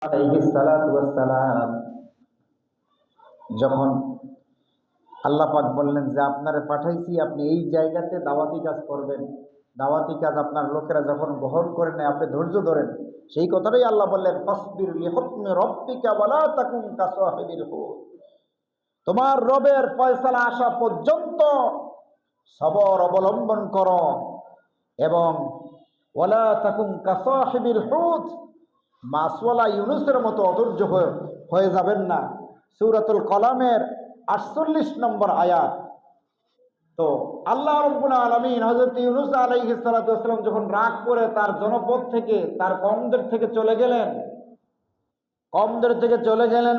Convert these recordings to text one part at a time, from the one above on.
আলাইহিস সালাতু ওয়াস সালাম যখন আল্লাহ পাক বললেন যে আপনারে পাঠাইছি, আপনি এই জায়গাতে দাওয়াতি কাজ করবেন, দাওয়াতি কাজ আপনার লোকেরা যখন গ্রহণ করে নেয় আপনি ধৈর্য ধরেন, সেই কথাটাই আল্লাহ বললেন ফাসবির লিহুকমি রাব্বিকা ওয়ালা তাকুন কাসাহিবিল হুত। তোমার রবের ফয়সালা আসা পর্যন্ত সবর অবলম্বন করো এবং ওয়ালা তাকুন কাসাহিবিল হুত, মাসওয়ালা ইউনুসের মতো অধৈর্য হয়ে যাবেন না। সূরাতুল কলামের 48 নম্বর আয়াত। তো আল্লাহ রাব্বুল আলামিন হযরত ইউনুস আলাইহিস সালাতু ওয়াস সালাম যখন রাগ করে তার জনপদ থেকে, তার কওমদের থেকে চলে গেলেন,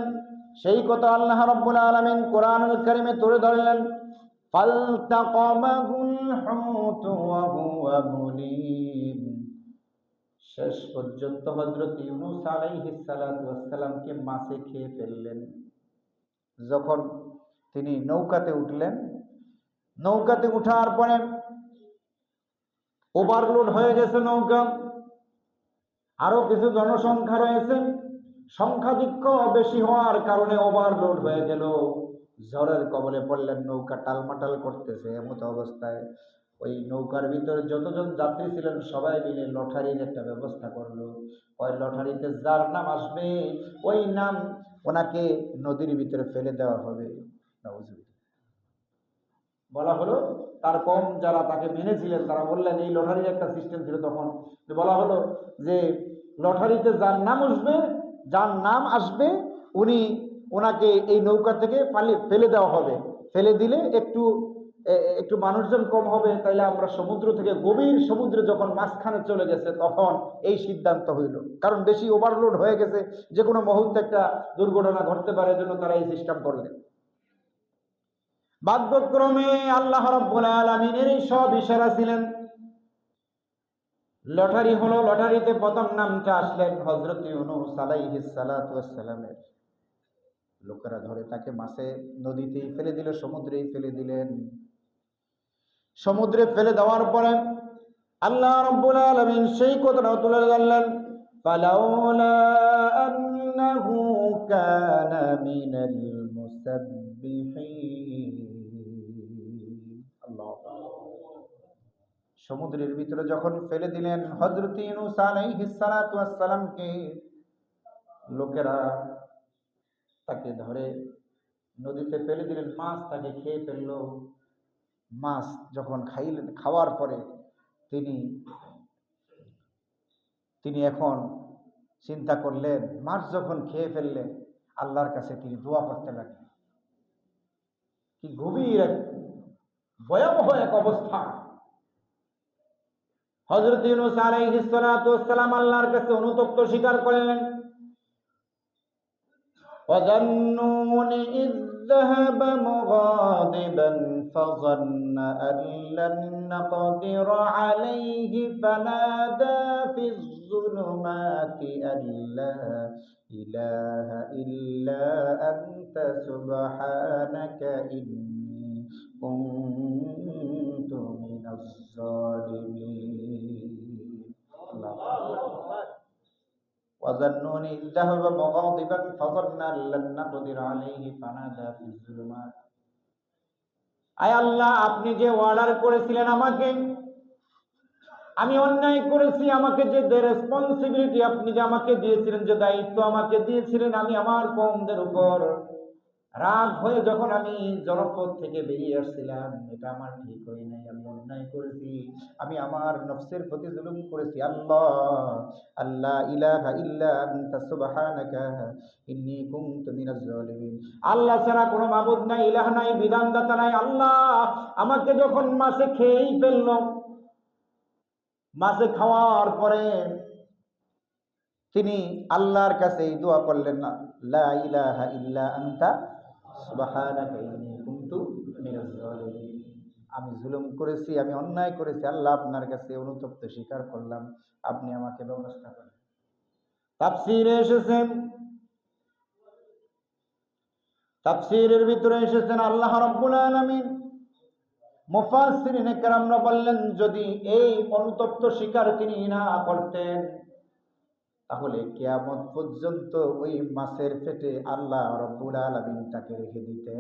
সেই কথা আল্লাহ রাব্বুল আলামিন কোরআনুল কারীমে তুলে ধরলেন। ফালতাকামাহুল হুত ওয়া হুয়া মুলিম। শেষ পর্যন্ত হযরত ইউনুস আলাইহিস সালাতু ওয়াস সালামকে মাছে খেয়ে ফেললেন। যখন তিনি নৌকাতে উঠলেন, নৌকাতে উঠার পরে ওভারলোড হয়ে গেছে নৌকা, আরো কিছু জনসংখ্যা রয়েছে, সংখ্যাধিক্য বেশি হওয়ার কারণে ওভারলোড হয়ে গেল। ঝড়ের কবলে পড়লেন, নৌকা টালমাটাল করতেছে। এমত অবস্থায় ওই নৌকার ভিতরে যতজন যাত্রী ছিলেন সবাই মিলে লটারির একটা ব্যবস্থা করলো। ওই লটারিতে যার নাম আসবে ওই নাম ওনাকে নদীর ভিতরে ফেলে দেওয়া হবে। বলা হলো, তার কম যারা তাকে মেনেছিলেন তারা বললেন, এই লটারির একটা সিস্টেম ছিল তখন, বলা হলো যে লটারিতে যার নাম আসবে ওনাকে এই নৌকা থেকে ফেলে দেওয়া হবে। ফেলে দিলে একটু মানুষজন কম হবে, তাইলে আমরা সমুদ্র থেকে, গভীর সমুদ্রে যখন মাঝখানে চলে গেছে তখন এই সিদ্ধান্ত হইল, কারণ বেশি ওভারলোড হয়ে গেছে, যে কোনো মুহূর্তে একটা দুর্ঘটনা ঘটতে পারে, এজন্য তারা এই সিস্টেম করলেন। ভাগ্যক্রমে আল্লাহ রাব্বুল আলামিনের এই সব ইশারা ছিলেন। লটারি হলো, লটারিতে প্রথম নামটা আসলেন হযরত ইউনূস আলাইহিস সালাতু ওয়াস সালামের। লোকেরা ধরে তাকে মাছে নদীতেই ফেলে দিল, সমুদ্রেই ফেলে দিলেন। সমুদ্রে ফেলে দেওয়ার পরে আল্লাহ রাব্বুল আলামিন সেই কথাটা তুলে ধরলেন, ফালাউলা আন্নাহু কানা মিনাল মুসাব্বিহিন। আল্লাহু আকবার। সমুদ্রের ভিতরে যখন ফেলে দিলেন হযরত ইউনূস আলাইহিস সালাতু ওয়াস সালামকে, লোকেরা তাকে ধরে নদীতে ফেলে দিলেন, মাছ তাকে খেয়ে ফেললো। মাছ যখন খাওয়ার পরে তিনি এখন চিন্তা করলেন, মাছ যখন খেয়ে ফেললেন আল্লাহর কাছে তিনি দোয়া করতে লাগলেন। কি গভীর এক ভয়াবহ এক অবস্থা। হযরত ইউনূস আলাইহিস সালাতু ওয়াস সালাম আল্লাহর কাছে অনুতপ্ত স্বীকার করলেন। وَظَنُّونِ إِذ ذَّهَبَ مُغَاضِبًا فَظَنَّ أَن لَّن نَّقْدِرَ عَلَيْهِ فَنَادَىٰ فِي الظُّلُمَاتِ أَن لَّا إِلَٰهَ إِلَّا أَنتَ سُبْحَانَكَ إِنِّي كُنتُ مِنَ الظَّالِمِينَ। وَظَنُّونِ إِذ ذَّهَبَ مُغَاضِبًا فَظَنَّ أَن لَّن نَّقْدِرَ عَلَيْهِ فَنَادَىٰ فِي الظُّلُمَاتِ। আয় আল্লাহ, আপনি যে অর্ডার করেছিলেন আমাকে, আমি অন্যায় করেছি, আমাকে যে রেসপন্সিবিলিটি আপনি যে আমাকে দিয়েছিলেন, যে দায়িত্ব আমাকে দিয়েছিলেন, আমি আমার কওমদের উপর রাগ হয়ে যখন আমি জনপদ থেকে বেরিয়ে আসছিলাম, এটা আমার ঠিক হয় নাই, আমি অন্যায় করেছি, আমি আমার নফসের প্রতি জুলুম করেছি। আল্লাহ ইলাহা ইল্লা আনতা সুবহানাকা ইন্নী কুনতু মিনাজ জালিমিন। আল্লাহ ছাড়া কোনো মাবুদ নাই, ইলাহ নাই, বিধানদাতা নাই। আল্লাহ আমাকে যখন মাছে খেয়েই ফেললো, মাছে খাওয়ার পরে তিনি আল্লাহর কাছে এই দোয়া করলেন, না লা ইলাহা ইল্লা আনতা সুবহানাকা ইন্নী কুনতু মিনাজ জালিমিন। আমি জুলুম করেছি, আমি অন্যায় করেছি, আল্লাহ আপনার কাছে অনুতপ্ত স্বীকার করলাম, আপনি আমাকে ব্যবস্থা করেন। তাফসীরের ভিতরে এসেছেন আল্লাহ রাব্বুল আলামিন, মুফাসসিরিনে কেরামরা বললেন, যদি এই অনুতপ্ত স্বীকার তিনি না করতেন তাহলে কিয়ামত পর্যন্ত ওই মাছের পেটে আল্লাহ রাব্বুল আলামিন তাকে রেখে দিতেন।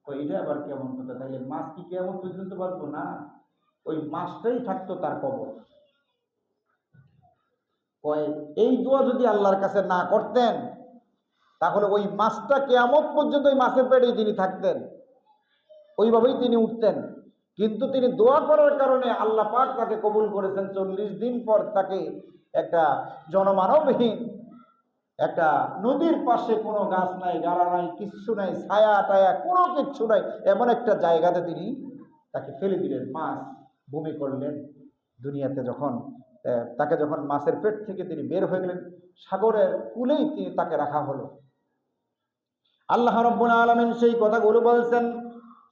ওইটা আবার কেমন কথা? তাইলে মাছ কি কিয়ামত পর্যন্ত বাঁচবো না? ওই মাছটাই থাকতো তার কবর। কয় এই দোয়া যদি আল্লাহর কাছে না করতেন তাহলে ওই মাছটা কিয়ামত পর্যন্ত ওই মাছের পেটেই তিনি থাকতেন, ওইভাবেই তিনি উঠতেন। কিন্তু তিনি দোয়া করার কারণে আল্লাহ পাক তাকে কবুল করেছেন। 40 দিন পর তাকে একটা জনমানবহীন একটা নদীর পাশে, কোনো গাছ নাই, গাড়া নাই, কিচ্ছু নাই, ছায়া টায়া কোনো কিচ্ছু নাই, এমন একটা জায়গাতে তিনি তাকে ফেলে দিলেন। মাছ বমি করলেন দুনিয়াতে যখন তাকে যখন মাছের পেট থেকে তিনি বের হয়ে গেলেন, সাগরের কূলেই তিনি তাকে রাখা হলো। আল্লাহ রাব্বুল আলামিন সেই কথাগুলো বলছেন,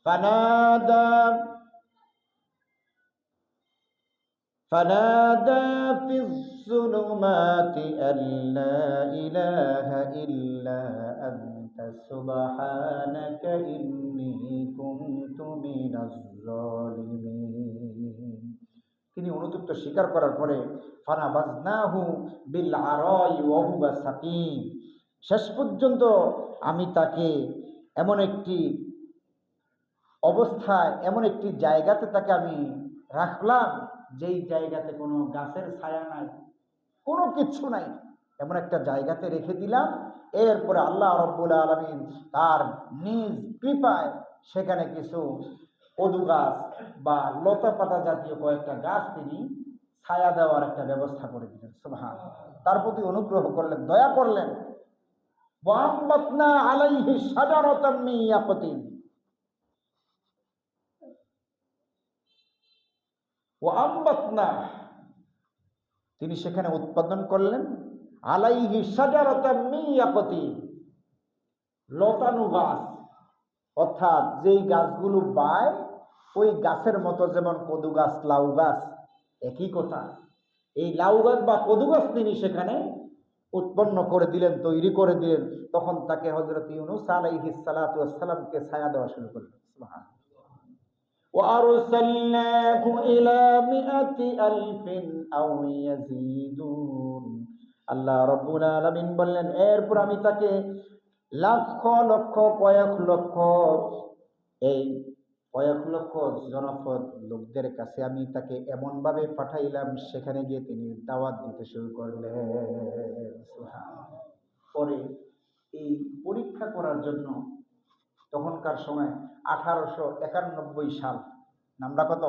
ফানাদা ফানাদা ফিজ-যুলুমাতি আল্লা ইলাহা ইল্লা আনতা সুবহানাকা ইন্নী কুনতু মিনাজ-জালিমিন। তিনি অনুতপ্ত স্বীকার করার পরে ফানাবাজনাহু বিল আরাই ওয়া হুয়া সাকিম, শেষ পর্যন্ত আমি তাকে এমন একটি অবস্থায়, এমন একটি জায়গাতে তাকে আমি রাখলাম যেই জায়গাতে কোনো গাছের ছায়া নাই, কোনো কিচ্ছু নাই, এমন একটা জায়গাতে রেখে দিলাম। এরপরে আল্লাহ রাব্বুল আলামিন তার নিজ কৃপায় সেখানে কিছু কদু গাছ বা লতা পাতা জাতীয় কয়েকটা গাছ তিনি ছায়া দেওয়ার একটা ব্যবস্থা করে দিলেন। সুবহানাল্লাহ, তার প্রতি অনুগ্রহ করলেন, দয়া করলেন। ওয়াম্বাতনা আলাইহি শাজারাতাম মিন ইয়াকুতিন, ওয়াম্বাতনা, তিনি সেখানে উৎপাদন করলেন আলাইহি শাজারাতাম মিন ইয়াকুতিন, লতানো গাছ, অর্থাৎ যেই গাছগুলো বায় ওই গাছের মতো, যেমন কদু গাছ, লাউ গাছ, একই কথা। এই লাউ গাছ বা কদু গাছ তিনি সেখানে উৎপন্ন করে দিলেন, তৈরি করে দিলেন। তখন তাকে হযরত ইউনূস আলাইহিস সালাতু ওয়াস সালামকে ছায়া দেওয়া শুরু করলেন। সুবহানাল্লাহ। وأرسلناه إلى 100,000 أو يزيدون। আল্লাহ রাব্বুল আলামিন বললেন, এরপর আমি তাকে লক্ষ লক্ষ, কয়েক লক্ষ, এই কয়েক লক্ষ জনপদ লোকদের কাছে আমি তাকে এমনভাবে পাঠাইলাম, সেখানে গিয়ে তিনি দাওয়াত দিতে শুরু করলেন। সুবহানাল্লাহ। পরে এই পরীক্ষা করার জন্য তখনকার সময় 1891 সাল, নামটা কত?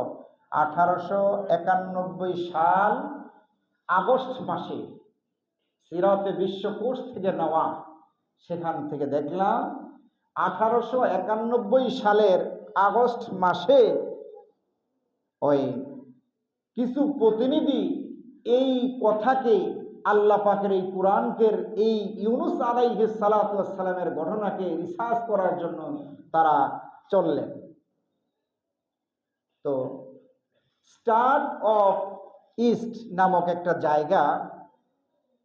1891 সাল আগস্ট মাসে, সিরাতে বিশ্বকোষ থেকে নেওয়া, সেখান থেকে দেখলাম 1891 সালের আগস্ট মাসে ওই কিছু প্রতিনিধি এই কথাকে, আল্লাহ পাকের এই কোরআনকের এই ইউনূস আলাইহিস সালাতু ওয়াস সালামের ঘটনাকে রিসার্চ করার জন্য তারা চললেন। তো স্টার্ট অফ ইস্ট নামক একটা জায়গা,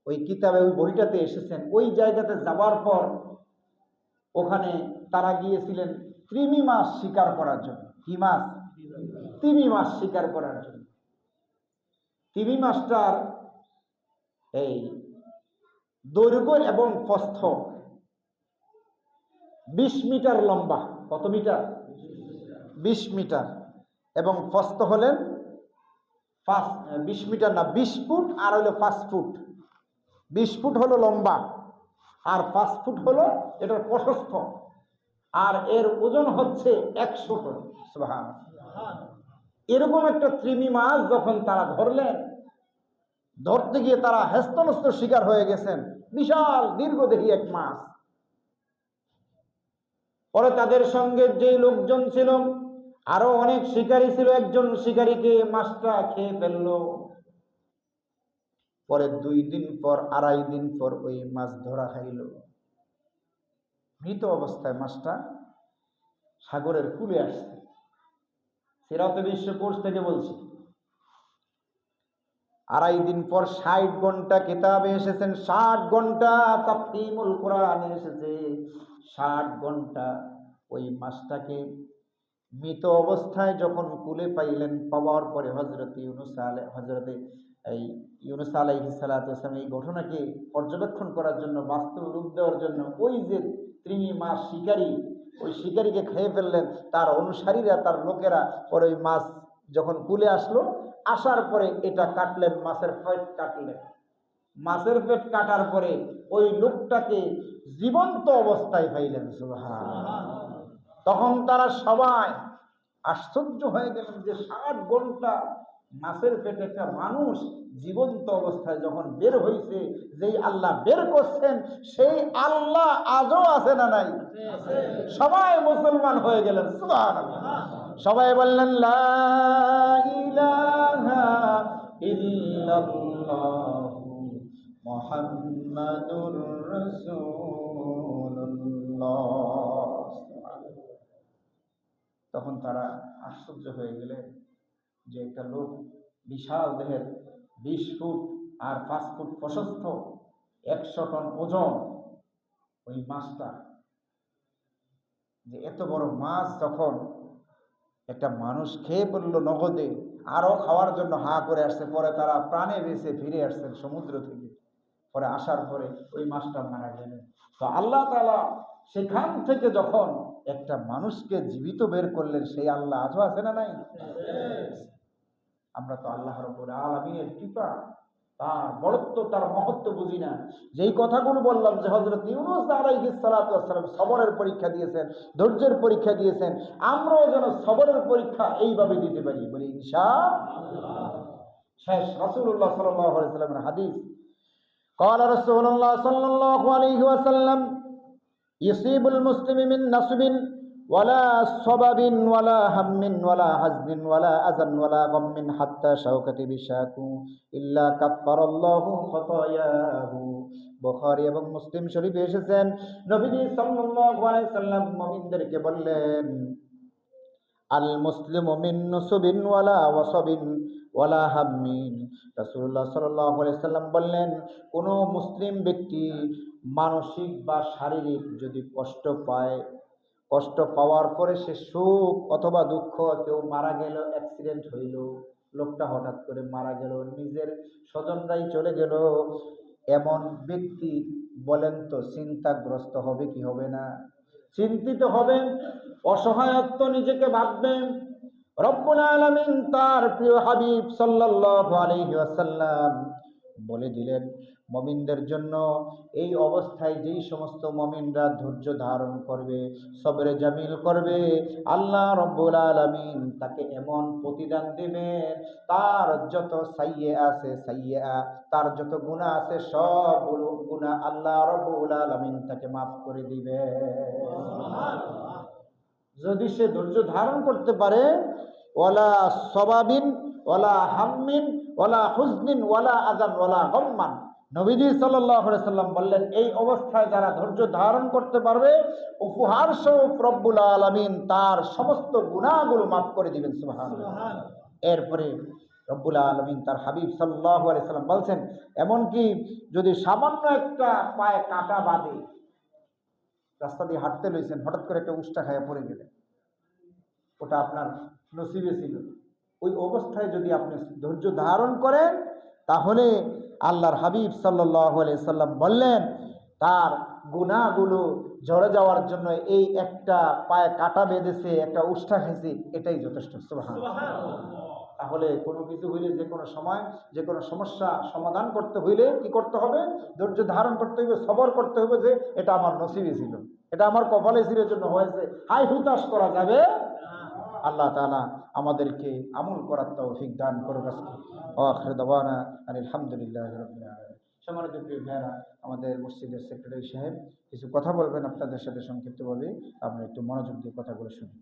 ওই কিতাবে, ওই বইটাতে এসেছেন। ওই জায়গাতে যাওয়ার পর ওখানে তারা গিয়েছিলেন কৃমি মাছ শিকার করার জন্য। কি মাছ? তিমি মাছ শিকার করার জন্য। তিমি মাছটার এই দৈর্ঘ্য এবং প্রস্থ 20 মিটার লম্বা। কত মিটার? 20 মিটার। এবং প্রস্থ হলেন 20 মিটার না, 20 ফুট, আর হলো 5 ফুট। 20 ফুট হলো লম্বা, আর 5 ফুট হলো এটার প্রশস্ত, আর এর ওজন হচ্ছে 100 টন। সুবহানাল্লাহ। এরকম একটা তিমি মাছ যখন তারা ধরলেন, ধরতে গিয়ে তারা হেস্তনস্ত শিকার হয়ে গেছেন। বিশাল দীর্ঘদেহী এক মাছ। পরে তাদের সঙ্গে যে লোকজন ছিল, আরো অনেক শিকারী ছিল, একজন শিকারীকে মাছটা খেয়ে ফেললো। পরে 2 দিন পর, 2.5 দিন পর ওই মাছ ধরা খাইল। মৃত অবস্থায় মাছটা সাগরের কূলে আসছে। সিরাতে বিশ্বকোষ থেকে বলছি। 2.5 দিন পর 60 ঘন্টা কিতাবে এসেছেন, 60 ঘন্টা তাফহিমুল কোরআনে এসেছে, 60 ঘন্টা ওই মাছটাকে মৃত অবস্থায় যখন কুলে পাইলেন, পাওয়ার পরে হযরত ইউনূস হযরতে এই ইউনূস আলাইহিস সালাতু ওয়াস সালাম এই ঘটনাকে পর্যবেক্ষণ করার জন্য, বাস্তব রূপ দেওয়ার জন্য ওই যে তৃণী মাছ শিকারী, ওই শিকারীকে খেয়ে ফেললেন। তার অনুসারীরা, তার লোকেরা পরে ওই মাছ যখন কুলে আসলো, আসার পরে এটা কাটলেন, মাছের পেট কাটলেন। মাছের পেট কাটার পরে ওই লোকটাকে জীবন্ত অবস্থায় পাইলেন। সুবহানাল্লাহ। তখন তারা সবাই আশ্চর্য হয়ে গেলেন যে 60 ঘন্টা মাছের পেটে একটা মানুষ জীবন্ত অবস্থায় যখন বের হয়েছে, যেই আল্লাহ বের করছেন সেই আল্লাহ আজও আছে না নাই? সবাই মুসলমান হয়ে গেলেন। সুবহানাল্লাহ। সবাই বললেন লা ইলাহা ইল্লাল্লাহু মুহাম্মাদুর রাসূলুল্লাহ। তখন তারা আশ্চর্য হয়ে গেলেন যে একটা লোক বিশাল দেহের, 20 ফুট আর 5 ফুট প্রশস্ত, 100 টন ওজন ওই মাছটা, যে এত বড় মাছ যখন একটা মানুষ খেয়ে পড়লো নগদে, আরো খাওয়ার জন্য হা করে আসছে, পরে তারা প্রাণে বেঁচে ফিরে আসছেন সমুদ্র থেকে। পরে আসার পরে ওই মাছটা মারা গেলেন। তো আল্লাহ তাআলা সেখান থেকে যখন একটা মানুষকে জীবিত বের করলেন, সেই আল্লাহ আজও আছে না নাই? আমরা তো আল্লাহ রাব্বুল আলামিনের কৃপা, তার বড়ত্ব, তার মহত্ব বুঝি না। যেই কথাগুলো বললাম যে হযরত ইউনূস আলাইহিস সালাতু ওয়াস সালাম সবরের পরীক্ষা দিয়েছেন, ধৈর্যের পরীক্ষা দিয়েছেন, আমরাও যেন সবরের পরীক্ষা এইভাবে দিতে পারি, বলি ইনশাআল্লাহ। শেষ রাসূলুল্লাহ সাল্লাল্লাহু আলাইহি ওয়াসাল্লামের হাদিস, قال رسول الله صلى الله عليه وسلم يصيب المسلم من نصب ولا صبب ولا هم ولا حزن ولا أذى ولا غم حتى شوكة بشاكو إلا كفر الله خطاياه। বুখারী এবং মুসলিম শরীফে এসেছেন, নবীজি সাল্লাল্লাহু আলাইহি সাল্লাম মুমিনদেরকে বললেন, আল মুসলিমু মিন নুসবিন ওয়ালা ওয়াসাবিন ওয়ালা হাম্মিন। রাসূলুল্লাহ সাল্লাল্লাহু আলাইহি সাল্লাম বললেন, কোন মুসলিম ব্যক্তি মানসিক বা শারীরিক যদি কষ্ট পায়, কষ্ট পাওয়ার পরে সে সুখ অথবা দুঃখ, কেউ মারা গেল, অ্যাক্সিডেন্ট হইল, লোকটা হঠাৎ করে মারা গেল, নিজের স্বজনরাই চলে গেল, এমন ব্যক্তি বলেন তো চিন্তাগ্রস্ত হবে কি হবে না? চিন্তিত হবেন, অসহায়ত্ব নিজেকে ভাববেন। রব্বুল আলামিন তার প্রিয় হাবিব সাল্লাল্লাহু আলাইহি ওয়াসাল্লাম বলে দিলেন, মুমিনদের জন্য এই অবস্থায় যেই সমস্ত মুমিনরা ধৈর্য ধারণ করবে, সবরে জামিল করবে, আল্লাহ রব্বুল আলামিন তাকে এমন প্রতিদান দেবেন, তার যত সাইয়্যা আছে, সাইয়্যা, তার যত গুনাহ আছে, সবগুলো গুনাহ আল্লাহ রব্বুল আলামিন তাকে মাফ করে দিবেন। সুবহানাল্লাহ। যদি সে ধৈর্য ধারণ করতে পারে, ওয়ালা সবাবিন ওয়ালা হাম্মিন ওয়ালা হুজনিন ওয়ালা আযান ওয়ালা গাম্মান। নবীজি সাল্লাল্লাহু আলাইহি সাল্লাম বললেন, এই অবস্থায় যারা ধৈর্য ধারণ করতে পারবে, উপহার স্বরূপ রব্বুল আলামিন তার সমস্ত গুনাহগুলো মাফ করে দিবেন। সুবহানাল্লাহ। এরপরে রব্বুল আলামিন তার হাবিব সাল্লাল্লাহু আলাইহি সাল্লাম বলছেন, এমনকি যদি সামান্য একটা পায়ে কাঁটা বাঁধে, রাস্তা দিয়ে হাঁটতে লইছেন, হঠাৎ করে একটা উষ্টা খাইয়া পড়ে গেলেন, ওটা আপনার নসিবে ছিল, ওই অবস্থায় যদি আপনি ধৈর্য ধারণ করেন, তাহলে আল্লাহর হাবিব সাল্লাল্লাহু আলাইহি সাল্লাম বললেন, তার গুনাহগুলো ঝরে যাওয়ার জন্য এই একটা পায়ে কাটা বেঁধেছে, একটা উষ্টা খেয়েছে, এটাই যথেষ্ট। সুবহানাল্লাহ। তাহলে কোনো কিছু হইলে, যে কোনো সময় যে কোনো সমস্যা সমাধান করতে হইলে কি করতে হবে? ধৈর্য ধারণ করতে হবে, সবর করতে হবে, যে এটা আমার নসিবে ছিল, এটা আমার কপালে ছিল, জন্য হয়েছে, হাই হুতাশ করা যাবে। আল্লাহ তাআলা আমাদেরকে আমল করার তৌফিক দান করুক। আখির দাওয়ানা আলহামদুলিল্লাহি রাব্বিল আলামিন। সম্মানিত প্রিয় ভাইরা, আমাদের মসজিদের সেক্রেটারি সাহেব কিছু কথা বলবেন আপনাদের সাথে সংক্ষিপ্তভাবে, আমরা একটু মনোযোগ দিয়ে কথাগুলো শুনি।